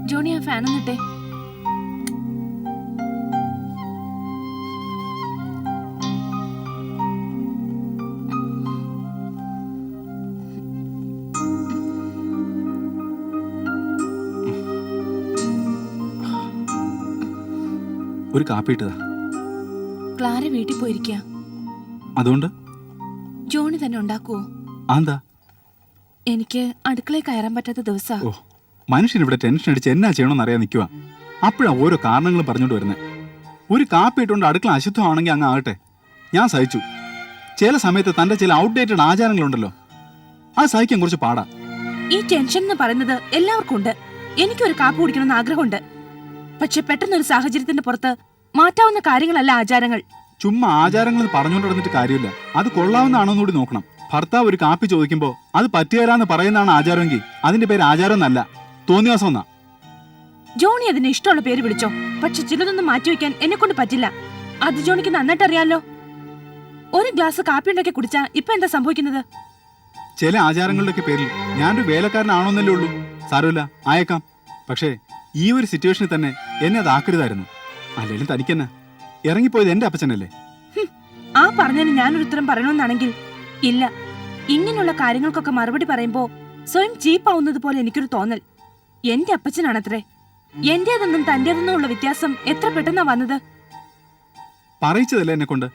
Johnny ആ fan ഒന്നിട്ടെ. ഒരു കാപ്പി ഇട്ടതാ. ക്ലാര വീട്ടിൽ പോയിരിക്കുക. അതുകൊണ്ട് ജോണി തന്നെ ഉണ്ടാക്കുവോ? എന്താ? എനിക്ക് അടുക്കളയിൽ കയറാൻ പറ്റാത്ത ദിവസാ. ഓ, മനുഷ്യൻ ഇവിടെ ടെൻഷൻ അടിച്ച് എന്നാ ചെയ്യണമെന്ന് അറിയാൻ നിൽക്കുക. അപ്പോഴാ ഓരോ കാരണങ്ങളും പറഞ്ഞോണ്ട് വരുന്നത്. ഒരു കാപ്പി ഇട്ടുകൊണ്ട് അടുക്കള അശുദ്ധമാണെങ്കിൽ അങ്ങ് ആകട്ടെ, ഞാൻ സഹിച്ചു. ചില സമയത്ത് തന്റെ ചില ഔട്ട്ഡേറ്റഡ് ആചാരങ്ങളുണ്ടല്ലോ, അത് സഹിക്കാൻ കുറച്ച് പാടാ. ഈ ടെൻഷൻ എന്ന് പറയുന്നത് എല്ലാവർക്കും ഉണ്ട്. എനിക്കൊരു കാപ്പി കുടിക്കണമെന്ന് ആഗ്രഹമുണ്ട്. പക്ഷെ പെട്ടെന്നൊരു സാഹചര്യത്തിന്റെ പുറത്ത് മാറ്റാവുന്ന കാര്യങ്ങളല്ല ആചാരങ്ങൾ. ചുമ്മാ ആചാരങ്ങൾ പറഞ്ഞുകൊണ്ട് നടന്നിട്ട് കാര്യമില്ല. അത് കൊള്ളാവുന്നതാണോന്ന് കൂടി നോക്കണം. ഭർത്താവ് ഒരു കാപ്പി ചോദിക്കുമ്പോ അത് പറ്റിയരാന്ന് പറയുന്നതാണ് ആചാരമെങ്കിൽ അതിന്റെ പേര് ആചാരം എന്നല്ല, തോന്നിയാസം എന്നാ. ജോണി അതിന് ഇഷ്ടമുള്ള പേര് വിളിച്ചോ, പക്ഷെ ചിലതൊന്നും മാറ്റിവെക്കാൻ എന്നെ കൊണ്ട് പറ്റില്ല. അത് ജോണിക്ക് നന്നായിട്ട് അറിയാലോ. ഒരു ഗ്ലാസ് കാപ്പി ഉണ്ടാക്കി കുടിച്ചാ ഇപ്പൊ എന്താ സംഭവിക്കുന്നത്? ചില ആചാരങ്ങളുടെയൊക്കെ പേരിൽ ഞാനൊരു വേലക്കാരനാണോന്നല്ലേ ഉള്ളൂ. സാരമില്ല, ആയേക്കാം. പക്ഷേ ഈ ഒരു സിറ്റുവേഷനിൽ തന്നെ എന്നെ അത് ആക്കരുതായിരുന്നു. അല്ലെങ്കിലും തനിക്കെന്നെ ഇറങ്ങിപ്പോയത് എന്റെ അപ്പച്ചനല്ലേ. ആ പറഞ്ഞതിന് ഞാനൊരു ഉത്തരം പറയണമെന്നാണെങ്കിൽ ഇല്ല. ഇങ്ങനെയുള്ള കാര്യങ്ങൾക്കൊക്കെ മറുപടി പറയുമ്പോ സ്വയം ചീപ്പാവുന്നത് പോലെ എനിക്കൊരു തോന്നൽ. എന്റെ അപ്പച്ചനാണത്രേ. എന്റേതെന്നും തന്റേതെന്നും ഉള്ള വ്യത്യാസം എത്ര പെട്ടെന്നാ വന്നത്. പറയിച്ചതല്ലേ എന്നെ കൊണ്ട്.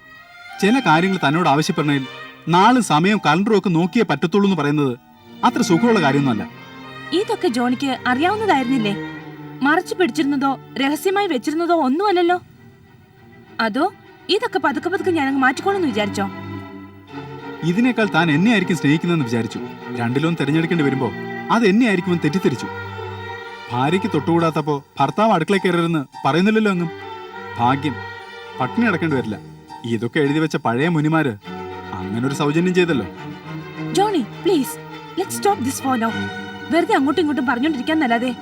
ചില കാര്യങ്ങൾ തന്നോട് ആവശ്യപ്പെടണേൽ നാളും സമയവും കലണ്ടറും ഒക്കെ നോക്കിയേ പറ്റത്തുള്ളൂ എന്ന് പറയുന്നത് അത്ര സുഖമുള്ള കാര്യമൊന്നുമല്ല. ഇതൊക്കെ ജോണിക്ക് അറിയാവുന്നതായിരുന്നില്ലേ? മറച്ചു പിടിച്ചിരുന്നതോ രഹസ്യമായി വെച്ചിരുന്നതോ ഒന്നുമല്ലല്ലോ. അതോ ഇതൊക്കെ പതുക്കെ പതുക്കെ ഞാനങ്ങ് മാറ്റിക്കോളെന്ന് വിചാരിച്ചോ? ഇതിനേക്കാൾ താൻ എന്നെ ആയിരിക്കും സ്നേഹിക്കുന്നതെന്ന് വിചാരിച്ചു. രണ്ടിലൊന്നും തിരഞ്ഞെടുക്കേണ്ടി വരുമ്പോ അത് എന്നെ ആയിരിക്കുമെന്ന് തെറ്റിദ്ധരിച്ചു. ഭാര്യയ്ക്ക് തൊട്ടുകൂടാത്തപ്പോ ഭർത്താവ് അടുക്കളയിൽ കയറരുതെന്ന് പറയുന്നില്ലല്ലോ അങ്ങും. ഭാഗ്യം, പട്ടിണി അടക്കേണ്ടി വരില്ല. ഇതൊക്കെ എഴുതി വെച്ച പഴയ മുനിമാര് അങ്ങനെ ഒരു സൗജന്യം ചെയ്തല്ലോ. Johnny please, let's stop this for now. വെറുതെ അങ്ങോട്ടും ഇങ്ങോട്ടും പറഞ്ഞോണ്ടിരിക്കാൻ നല്ലാതെ.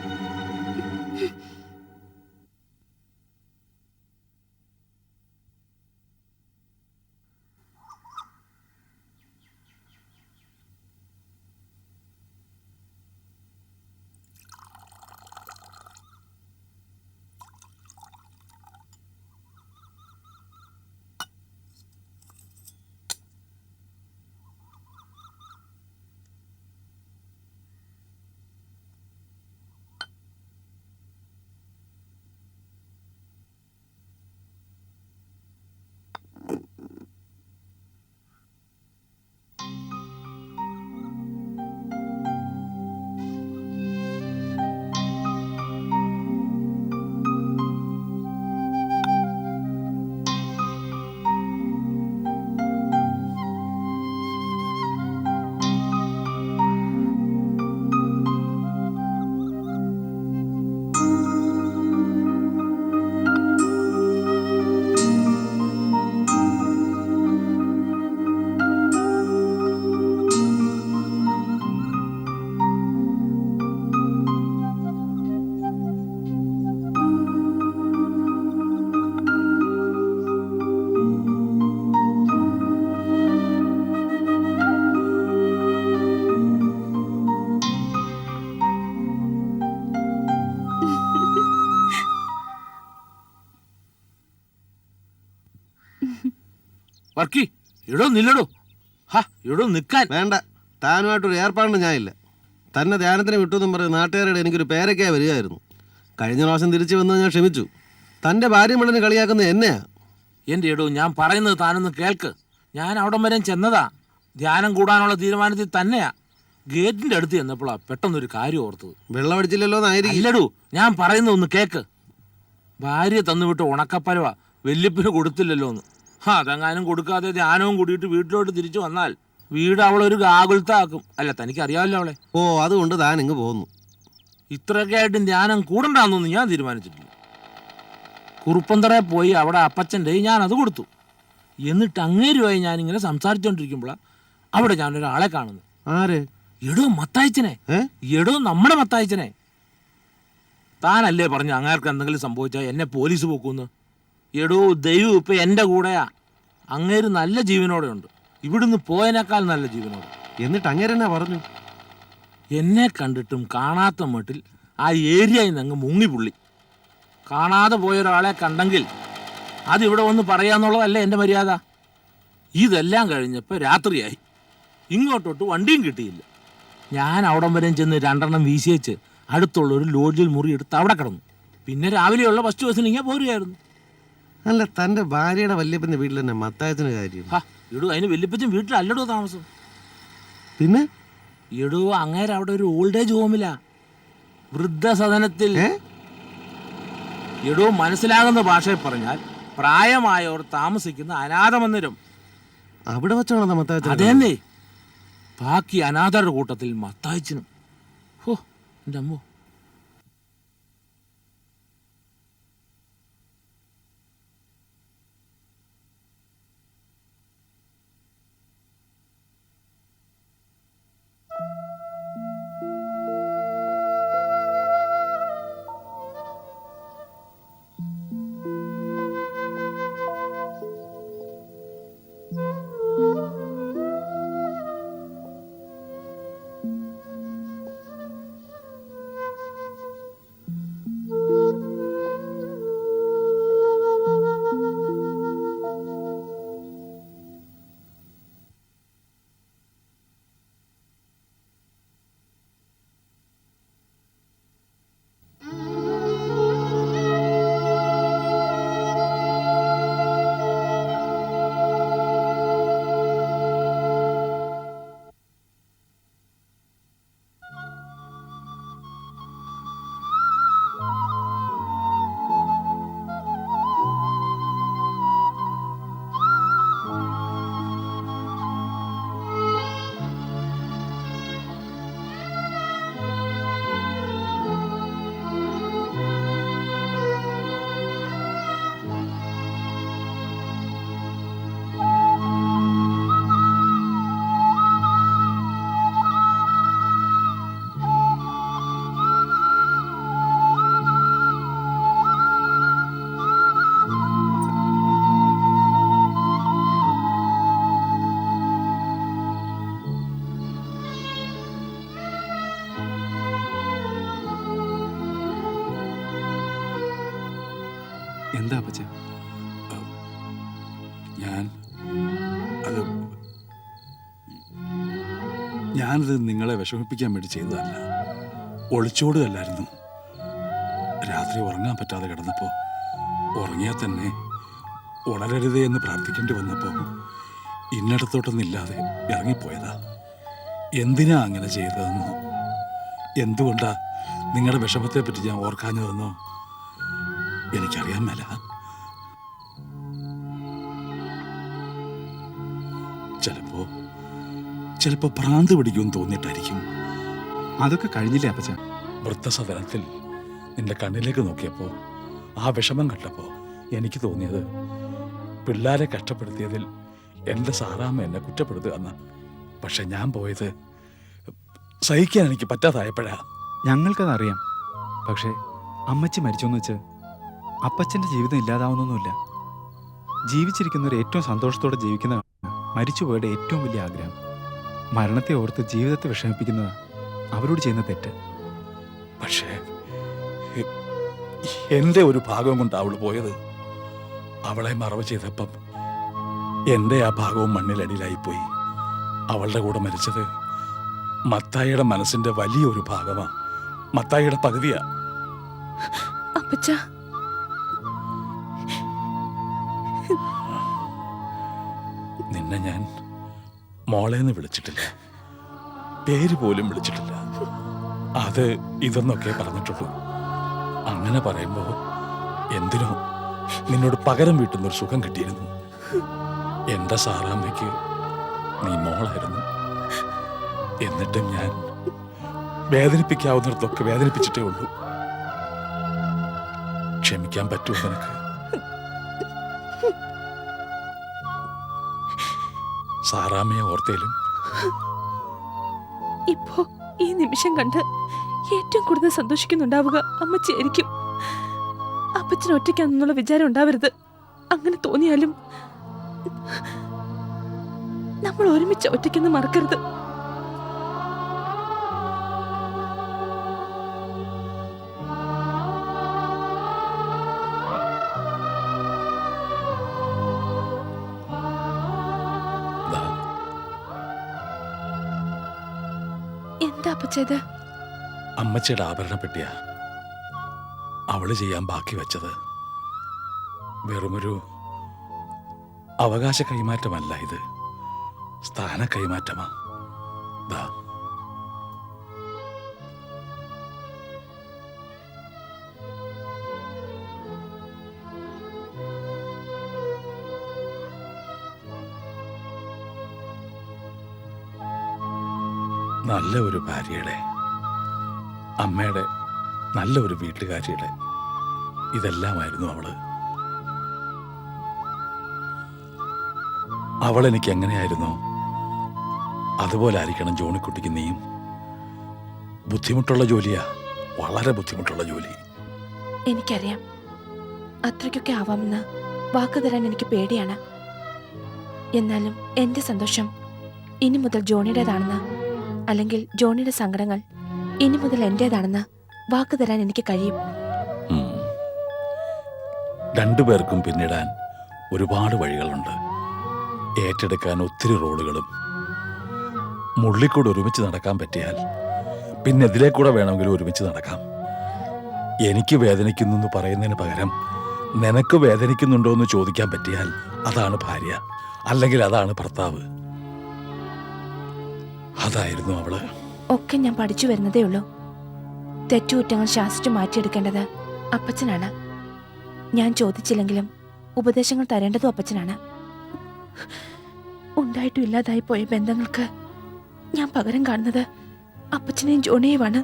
വർക്കി ഇടോ നില്ലടോ. ഇവിടെ നിൽക്കാൻ വേണ്ട. താനുമായിട്ടൊരു ഏർപ്പാടും ഞാനില്ല. തന്നെ ധ്യാനത്തിന് വിട്ടുവെന്നും പറഞ്ഞ് നാട്ടുകാരുടെ എനിക്കൊരു പേരൊക്കെയാ വരികയായിരുന്നു. കഴിഞ്ഞ പ്രാവശ്യം തിരിച്ചു വന്നത് ഞാൻ ക്ഷമിച്ചു. തൻ്റെ ഭാര്യ മണ്ണന് കളിയാക്കുന്നത് എന്നെയാ. എൻ്റെ ഇടോ, ഞാൻ പറയുന്നത് താനൊന്ന് കേൾക്ക്. ഞാൻ അവിടം വരെ ചെന്നതാ, ധ്യാനം കൂടാനുള്ള തീരുമാനത്തിൽ തന്നെയാ. ഗേറ്റിന്റെ അടുത്ത് ചെന്നപ്പോഴാ പെട്ടെന്നൊരു കാര്യം ഓർത്തത്. വെള്ളമടിച്ചില്ലല്ലോ എന്നായിരിക്കും. ഇല്ലടോ, ഞാൻ പറയുന്നത് ഒന്ന് കേക്ക്. ഭാര്യ തന്നുവിട്ട് ഉണക്കപ്പരവ വെല്ലുപ്പിന് കൊടുത്തില്ലല്ലോ എന്ന്. അതെങ്ങാനും കൊടുക്കാതെ ധ്യാനവും കൂടിയിട്ട് വീട്ടിലോട്ട് തിരിച്ചു വന്നാൽ വീട് അവളൊരു ഗാകുലത്താക്കും. അല്ല, തനിക്കറിയാമല്ലോ അവളെ. ഓ, അതുകൊണ്ട് താൻ ഇങ്ങ് പോകുന്നു. ഇത്രയൊക്കെ ആയിട്ടും ധ്യാനം കൂടണ്ടെന്നൊന്നും ഞാൻ തീരുമാനിച്ചിട്ടില്ല. കുറുപ്പന്തറയിൽ പോയി അവിടെ അപ്പച്ചൻ്റെ ഞാൻ അത് കൊടുത്തു. എന്നിട്ട് അങ്ങേരുമായി ഞാനിങ്ങനെ സംസാരിച്ചുകൊണ്ടിരിക്കുമ്പോഴാണ് അവിടെ ഞാനൊരാളെ കാണുന്നു. ആര്? എടോ, മത്തായിച്ചനെ. എടോ, നമ്മുടെ മത്തായിച്ചനെ. താനല്ലേ പറഞ്ഞു അങ്ങേർക്ക് എന്തെങ്കിലും സംഭവിച്ചാൽ എന്നെ പോലീസ് പോക്കൂന്ന്. എടോ ദൈവം ഇപ്പൊ എൻ്റെ കൂടെയാ. അങ്ങേര് നല്ല ജീവനോടെ ഉണ്ട്, ഇവിടുന്ന് പോയതിനേക്കാൾ നല്ല ജീവനോടെ. എന്നിട്ട് അങ്ങേര് എന്നാ പറഞ്ഞു? എന്നെ കണ്ടിട്ടും കാണാത്ത മട്ടിൽ ആ ഏരിയയിൽ നിന്ന് അങ്ങ് മുങ്ങിപ്പുള്ളി. കാണാതെ പോയൊരാളെ കണ്ടെങ്കിൽ അതിവിടെ വന്ന് പറയാന്നുള്ളതല്ലേ എൻ്റെ മര്യാദ. ഇതെല്ലാം കഴിഞ്ഞപ്പോൾ രാത്രിയായി, ഇങ്ങോട്ടോട്ട് വണ്ടിയും കിട്ടിയില്ല. ഞാൻ അവിടം വരെയും ചെന്ന് 2 വീശിയേച്ച് അടുത്തുള്ളൊരു ലോഡ്ജിൽ മുറി എടുത്ത് അവിടെ കിടന്നു. പിന്നെ രാവിലെയുള്ള ഫസ്റ്റ് ബസ്സിന് ഇങ്ങനെ പോരുകയായിരുന്നു. അല്ല, തൻ്റെ ഭാര്യയുടെ വല്യപ്പൻ്റെ വീട്ടിൽ തന്നെ മത്തായത്തിന് കാര്യം. ഇടൂ, അതിന് വല്യപ്പച്ചൻ വീട്ടിലല്ലടോ താമസം. പിന്നെ ഇടൂ, അങ്ങേര് അവിടെ ഒരു ഓൾഡ് ഏജ് ഹോമിലാ, വൃദ്ധസദനത്തിൽ. ഇടൂ, മനസ്സിലാകുന്ന ഭാഷയിൽ പറഞ്ഞാൽ പ്രായമായവർ താമസിക്കുന്ന അനാഥ മന്ദിരം. അവിടെ വെച്ചാണോ മത്തായത്തിന്? അതേന്നേ, ബാക്കി അനാഥരുടെ കൂട്ടത്തിൽ മത്തായച്ചനും. ഹോ, എൻ്റെ അമ്മോ. എന്താ അപ്പച്ച? ഞാനത് നിങ്ങളെ വിഷമിപ്പിക്കാൻ വേണ്ടി ചെയ്തതല്ല, ഒളിച്ചോടുകയല്ലായിരുന്നു. രാത്രി ഉറങ്ങാൻ പറ്റാതെ കിടന്നപ്പോൾ, ഉറങ്ങിയാൽ തന്നെ ഉണരരുതേ എന്ന് പ്രാർത്ഥിക്കേണ്ടി വന്നപ്പോൾ ഇന്നടത്തോട്ടൊന്നില്ലാതെ ഇറങ്ങിപ്പോയതാ. എന്തിനാ അങ്ങനെ ചെയ്തതെന്നോ, എന്തുകൊണ്ടാ നിങ്ങളുടെ വിഷമത്തെ പറ്റി ഞാൻ ഓർക്കാഞ്ഞതെന്നോ എനിക്കറിയാൻ മേല. ചിലപ്പോ ഭ്രാന്ത് പിടിക്കുമെന്ന് തോന്നിയിട്ടായിരിക്കും. അതൊക്കെ കഴിഞ്ഞില്ലേ അപ്പച്ച? വൃദ്ധസദനത്തിൽ നിന്റെ കണ്ണിലേക്ക് നോക്കിയപ്പോൾ, ആ വിഷമം കണ്ടപ്പോൾ എനിക്ക് തോന്നിയത് പിള്ളേരെ കഷ്ടപ്പെടുത്തിയതിൽ എൻ്റെ സാറാമ്മ എന്നെ കുറ്റപ്പെടുത്തുക എന്ന്. പക്ഷെ ഞാൻ പോയത് സഹിക്കാൻ എനിക്ക് പറ്റാതായപ്പോഴാ. ഞങ്ങൾക്കതറിയാം. പക്ഷേ അമ്മച്ചി മരിച്ചോന്ന് വെച്ച് അപ്പച്ചൻ്റെ ജീവിതം ഇല്ലാതാവുന്നൊന്നുമില്ല. ജീവിച്ചിരിക്കുന്നവർ ഏറ്റവും സന്തോഷത്തോടെ ജീവിക്കുന്ന മരിച്ചുപോയുടെ ഏറ്റവും വലിയ ആഗ്രഹം. മരണത്തെ ഓർത്ത് ജീവിതത്തെ വിഷമിപ്പിക്കുന്നതാണ് അവരോട് ചെയ്യുന്ന തെറ്റ്. പക്ഷേ എൻ്റെ ഒരു ഭാഗം കൊണ്ട് അവൾ പോയത്. അവളെ മറവ് ചെയ്തപ്പം എൻ്റെ ആ ഭാഗവും മണ്ണിലടിയിലായിപ്പോയി. അവളുടെ കൂടെ മരിച്ചത് മത്തായിയുടെ മനസ്സിന്റെ വലിയൊരു ഭാഗമാണ്. മത്തായിയുടെ പകുതിയാ. നിന്നെ ഞാൻ മോളേന്ന് വിളിച്ചിട്ടില്ല, പേര് പോലും വിളിച്ചിട്ടില്ല. അത് ഇതെന്നൊക്കെ പറഞ്ഞിട്ടുള്ളൂ. അങ്ങനെ പറയുമ്പോ എന്തിനോ നിന്നോട് പകരം വീട്ടുന്നൊരു സുഖം കിട്ടിയിരുന്നു. എന്റെ സാറാമ്മയ്ക്ക് നീ മോളായിരുന്നു. എന്നിട്ടും ഞാൻ വേദനിപ്പിക്കാവുന്നിടത്തൊക്കെ വേദനിപ്പിച്ചിട്ടേ ഉള്ളൂ. ക്ഷമിക്കാൻ പറ്റുമോ നിനക്ക്? സാറാമ്മയെ ഓർത്തേലും ഇപ്പോ ഈ നിമിഷം കണ്ട് ഏറ്റവും കൂടുതൽ സന്തോഷിക്കുന്നുണ്ടാവുക അമ്മച്ചിയായിരിക്കും. അപ്പച്ചന് ഒറ്റയ്ക്കാണെന്നുള്ള വിചാരം ഉണ്ടാവരുത്. അങ്ങനെ തോന്നിയാലും നമ്മൾ ഒരുമിച്ച് ഒറ്റയ്ക്കെന്ന് മറക്കരുത്. ദാ, എന്താ അപ്പച്ചത്? അമ്മച്ചിയുടെ ആഭരണപ്പെട്ടിയാ. അവള് ചെയ്യാൻ ബാക്കി വെച്ചത്. വെറുമൊരു അവകാശ കൈമാറ്റമല്ല ഇത്, സ്ഥാന കൈമാറ്റമാ. ദാ, നല്ല ഒരു ഭാര്യയുടെ, അമ്മയുടെ, നല്ല ഒരു വീട്ടുകാരിയുടെ ഇതെല്ലാമായിരുന്നു അവള്. അവൾ എനിക്ക് എങ്ങനെയായിരുന്നോ അതുപോലെ ആയിരിക്കണം ജോണിക്കുട്ടിക്ക് നീയും. ബുദ്ധിമുട്ടുള്ള ജോലിയാ, വളരെ ബുദ്ധിമുട്ടുള്ള ജോലി. എനിക്കറിയാം, അത്രയ്ക്കൊക്കെ ആവാമെന്ന് വാക്ക് തരാൻ എനിക്ക് പേടിയാണ്. എന്നാലും എന്റെ സന്തോഷം ഇനി മുതൽ ജോണിയുടേതാണെന്ന്, അല്ലെങ്കിൽ ജോണിയുടെ സങ്കടങ്ങൾ ഇനി മുതൽ എന്റേതാണെന്ന് വാക്ക് തരാൻ എനിക്ക് കഴിയും. രണ്ടുപേർക്കും പിന്നിടാൻ ഒരുപാട് വഴികളുണ്ട്, ഏറ്റെടുക്കാൻ ഒത്തിരി റോളുകളും. മുള്ളിക്കൂടെ ഒരുമിച്ച് നടക്കാൻ പറ്റിയാൽ പിന്നെ ഇതിലേക്കൂടെ വേണമെങ്കിലും ഒരുമിച്ച് നടക്കാം. എനിക്ക് വേദനിക്കുന്നു എന്ന് പറയുന്നതിന് പകരം നിനക്ക് വേദനിക്കുന്നുണ്ടോ എന്ന് ചോദിക്കാൻ പറ്റിയാൽ അതാണ് ഭാര്യ, അല്ലെങ്കിൽ അതാണ് ഭർത്താവ്. അതായിരുന്നു അവള്. ഒക്കെ ഞാൻ പഠിച്ചു വരുന്നതേ ഉള്ളൂ. തെറ്റുകുറ്റങ്ങൾ ശാസിച്ചു മാറ്റിയെടുക്കേണ്ടത് അപ്പച്ചനാണ്. ഞാൻ ചോദിച്ചില്ലെങ്കിലും ഉപദേശങ്ങൾ തരേണ്ടതും അപ്പച്ചനാണ്. ഉണ്ടായിട്ടും ഇല്ലാതായി പോയ ബന്ധങ്ങൾക്ക് ഞാൻ പകരം കാണുന്നത് അപ്പച്ചനെയും ജോണിയുമാണ്.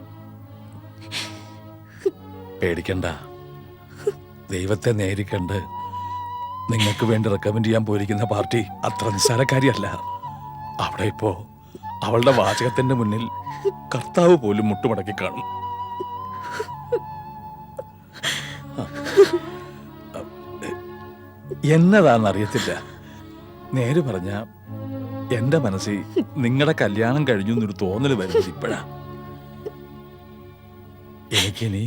പേടിക്കണ്ട, ദൈവത്തെ നേരിക്കണ്ട് നിങ്ങൾക്ക് വേണ്ടി റെക്കമെൻഡ് ചെയ്യാൻ പോയിരിക്കുന്ന പാർട്ടി അത്ര നിസ്സാരക്കാരിയല്ല. അവിടെ ഇപ്പോ അവളുടെ വാചകത്തിന്റെ മുന്നിൽ കർത്താവ് പോലും മുട്ടുമടക്കി കാണും. എന്നതാണെന്നറിയത്തില്ല. നേര് പറഞ്ഞ എന്റെ മനസ്സിൽ നിങ്ങളുടെ കല്യാണം കഴിഞ്ഞു എന്നൊരു തോന്നല് വരുന്നത് ഇപ്പോഴാ. എനിക്കിനി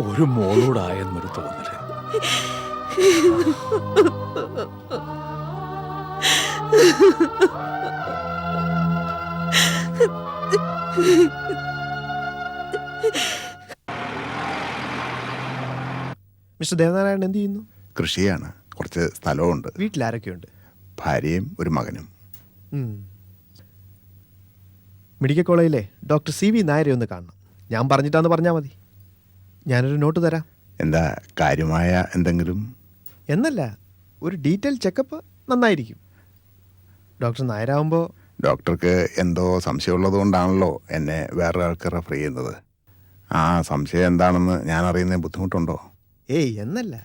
ഒരു മോളോടായെന്നൊരു തോന്നല്. മിസ്റ്റർ ദേവനാരായണൻ എന്ത് ചെയ്യുന്നു? കൃഷിയാണ്. കുറച്ച് സ്ഥലമുണ്ട്. വീട്ടിലാരൊക്കെയുണ്ട്? ഭാര്യയും ഒരു മകനും. മെഡിക്കൽ കോളേജിലെ ഡോക്ടർ CV നായരെ ഒന്ന് കാണണം. ഞാൻ പറഞ്ഞിട്ടാന്ന് പറഞ്ഞാൽ മതി. ഞാനൊരു നോട്ട് തരാം. എന്താ, കാര്യമായ എന്തെങ്കിലും? എന്നല്ല, ഒരു ഡീറ്റെയിൽ ചെക്കപ്പ് നന്നായിരിക്കും. ഡോക്ടർ നായരാകുമ്പോൾ ഡോക്ടർക്ക് എന്തോ സംശയമുള്ളത് കൊണ്ടാണല്ലോ എന്നെ വേറൊരാൾക്ക് റെഫർ ചെയ്യുന്നത്. ആ സംശയം എന്താണെന്ന് ഞാൻ അറിയുന്നതിന് ബുദ്ധിമുട്ടുണ്ടോ? ഏയ് എന്നല്ല.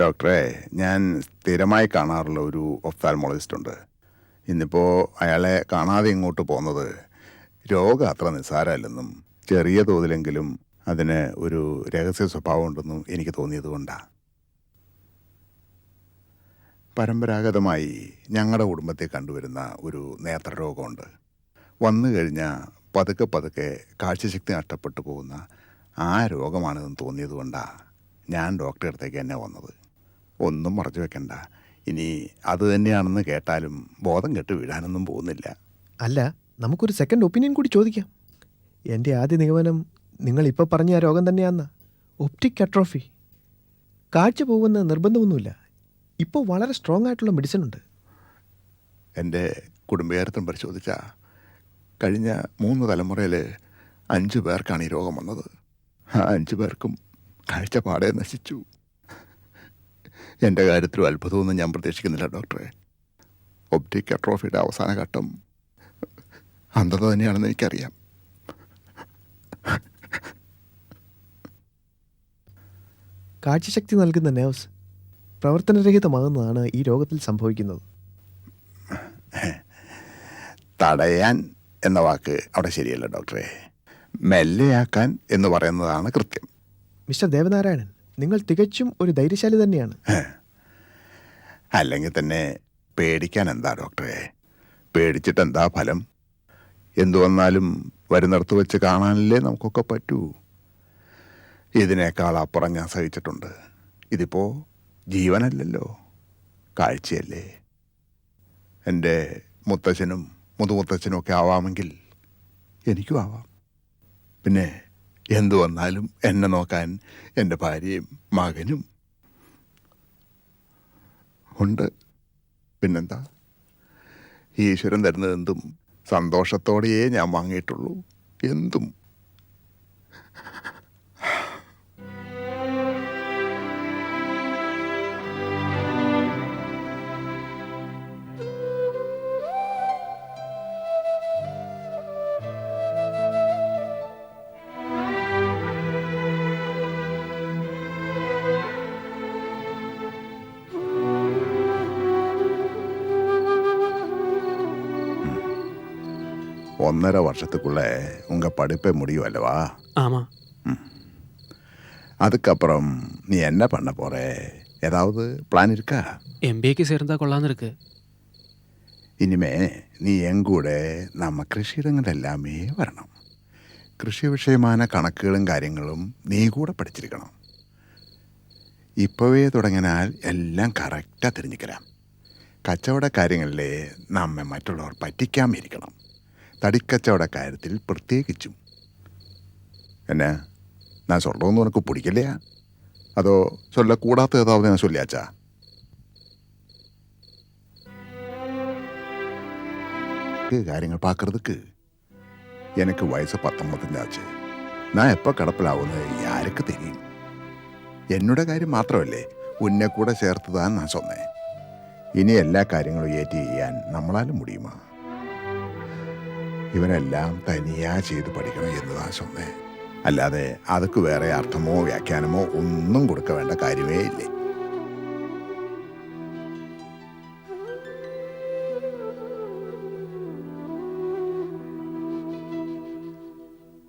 ഡോക്ടറെ, ഞാൻ സ്ഥിരമായി കാണാറുള്ള ഒരു ഒഫ്താൽമോളജിസ്റ്റ് ഉണ്ട്. ഇന്നിപ്പോൾ അയാളെ കാണാതെ ഇങ്ങോട്ട് പോകുന്നത് രോഗം അത്ര നിസ്സാരമല്ലെന്നും ചെറിയ തോതിലെങ്കിലും അതിന് ഒരു രഹസ്യ സ്വഭാവം ഉണ്ടെന്നും എനിക്ക് തോന്നിയത് കൊണ്ടാണ്. പരമ്പരാഗതമായി ഞങ്ങളുടെ കുടുംബത്തിൽ കണ്ടുവരുന്ന ഒരു നേത്രരോഗമുണ്ട്. വന്നു കഴിഞ്ഞാൽ പതുക്കെ പതുക്കെ കാഴ്ചശക്തി നഷ്ടപ്പെട്ടു പോകുന്ന ആ രോഗമാണെന്ന് തോന്നിയത് കൊണ്ടാണ് ഞാൻ ഡോക്ടറെ അടുത്തേക്ക് തന്നെ വന്നത്. ഒന്നും മറച്ചു വെക്കണ്ട. ഇനി അത് തന്നെയാണെന്ന് കേട്ടാലും ബോധം കെട്ട് വീഴാനൊന്നും പോകുന്നില്ല. അല്ല, നമുക്കൊരു സെക്കൻഡ് ഒപ്പീനിയൻ കൂടി ചോദിക്കാം. എൻ്റെ ആദ്യ നിഗമനം നിങ്ങൾ ഇപ്പോൾ പറഞ്ഞ ആ രോഗം തന്നെയാണെന്ന്. Optic atrophy. കാഴ്ച പോകുന്ന നിർബന്ധമൊന്നുമില്ല. ഇപ്പോൾ വളരെ സ്ട്രോങ് ആയിട്ടുള്ള മെഡിസിൻ ഉണ്ട്. എൻ്റെ കുടുംബചരിത്രം പരിശോധിച്ചാൽ കഴിഞ്ഞ 3 തലമുറയിൽ 5 പേർക്കാണ് ഈ രോഗം വന്നത്. ആ 5 പേർക്കും കാഴ്ചപ്പാടെ നശിച്ചു. എൻ്റെ കാര്യത്തിലും അത്ഭുതമൊന്നും ഞാൻ പ്രതീക്ഷിക്കുന്നില്ല ഡോക്ടറെ. ഒപ്റ്റിക് അട്രോഫിയുടെ അവസാന ഘട്ടം അന്ധത തന്നെയാണെന്ന് എനിക്കറിയാം. കാഴ്ചശക്തി നൽകുന്ന നെർവ്സ് പ്രവർത്തനരഹിതമാകുന്നതാണ് ഈ രോഗത്തിൽ സംഭവിക്കുന്നത്. തടയാൻ എന്ന വാക്ക് അവിടെ ശരിയല്ല ഡോക്ടറെ. മെല്ലെയാക്കാൻ എന്ന് പറയുന്നതാണ് കൃത്യം. മിസ്റ്റർ ദേവനാരായണൻ, നിങ്ങൾ തികച്ചും ഒരു ധൈര്യശാലി തന്നെയാണ്. അല്ലെങ്കിൽ തന്നെ പേടിക്കാൻ എന്താ ഡോക്ടറെ? പേടിച്ചിട്ട് എന്താ ഫലം? എന്തു വന്നാലും വരുന്നിടത്ത് വെച്ച് കാണാനല്ലേ നമുക്കൊക്കെ പറ്റൂ. ഇതിനേക്കാൾ അപ്പുറം ഞാൻ സഹിച്ചിട്ടുണ്ട്. ഇതിപ്പോൾ ജീവനല്ലല്ലോ, കാഴ്ചയല്ലേ. എൻ്റെ മുത്തച്ഛനും മുതുമുത്തച്ഛനും ഒക്കെ ആവാമെങ്കിൽ എനിക്കും ആവാം. പിന്നെ എന്തു വന്നാലും എന്നെ നോക്കാൻ എൻ്റെ ഭാര്യയും മകനും ഉണ്ട്. പിന്നെന്താ, ഈശ്വരൻ തരുന്നതെന്തും സന്തോഷത്തോടെയേ ഞാൻ വാങ്ങിയിട്ടുള്ളൂ. എന്തും. ஒன்றரை வருஷத்துக்குள்ள உங்க படிப்பை முடியும் அல்லவா? ஆமா. அதுக்கப்புறம் நீ என்ன பண்ண போற? ஏதாவது பிளான் இருக்கா? எம்பிஏக்கு சேர்ந்தா கொள்ளான்னு இருக்கு. இனிமே நீ எங்கூட நம்ம കൃഷിയിടങ്ങളെല്ലാമേ വരണം. കൃഷി വിഷയമായ കണക്കുകളും കാര്യങ്ങളും നീ കൂടെ പഠിച്ചിരിക്കണം. ഇപ്പോഴേ തുടങ്ങിയാൽ എല്ലാം കറക്റ്റാக തിരിഞ്ഞിക്കലാം. കച്ചവട കാര്യങ്ങളിൽ നമ്മെ മറ്റുള്ളവർ പറ്റിക്കാമിരിക്കണം. തടിക്കച്ചവട കാര്യത്തിൽ പ്രത്യേകിച്ചും. என்ன நான் சொல்கிறோன்னு உனக்கு பிடிக்கலையா? அதோ சொல்லக்கூடாத ஏதாவது நான் சொல்லியாச்சா? കാര്യങ്ങൾ பார்க்கறதுக்கு எனக்கு வயசு 19 ஆச்சு. நான் எப்போ കിടപ്പിലാവുന്നത് யாருக்கு தெரியும்? എന്നോட കാര്യം മാത്രമല്ലേ, ഉന്നെ കൂടെ ചേർത്തതാണ് ഞാൻ சொன்னேன். ഇനി എല്ലാ കാര്യങ്ങളും ഏറ്റ് ചെയ്യാൻ നമ്മളാലും മുടിയുമാ? ഇവനെല്ലാം തനിയാ ചെയ്ത് പഠിക്കണം എന്നതാണ് சொன்னேன். അല്ലാതെ അതൊക്കെ വേറെ അർത്ഥമോ വ്യാഖ്യാനമോ ഒന്നും കൊടുക്ക വേണ്ട കാര്യമേ ഇല്ലേ.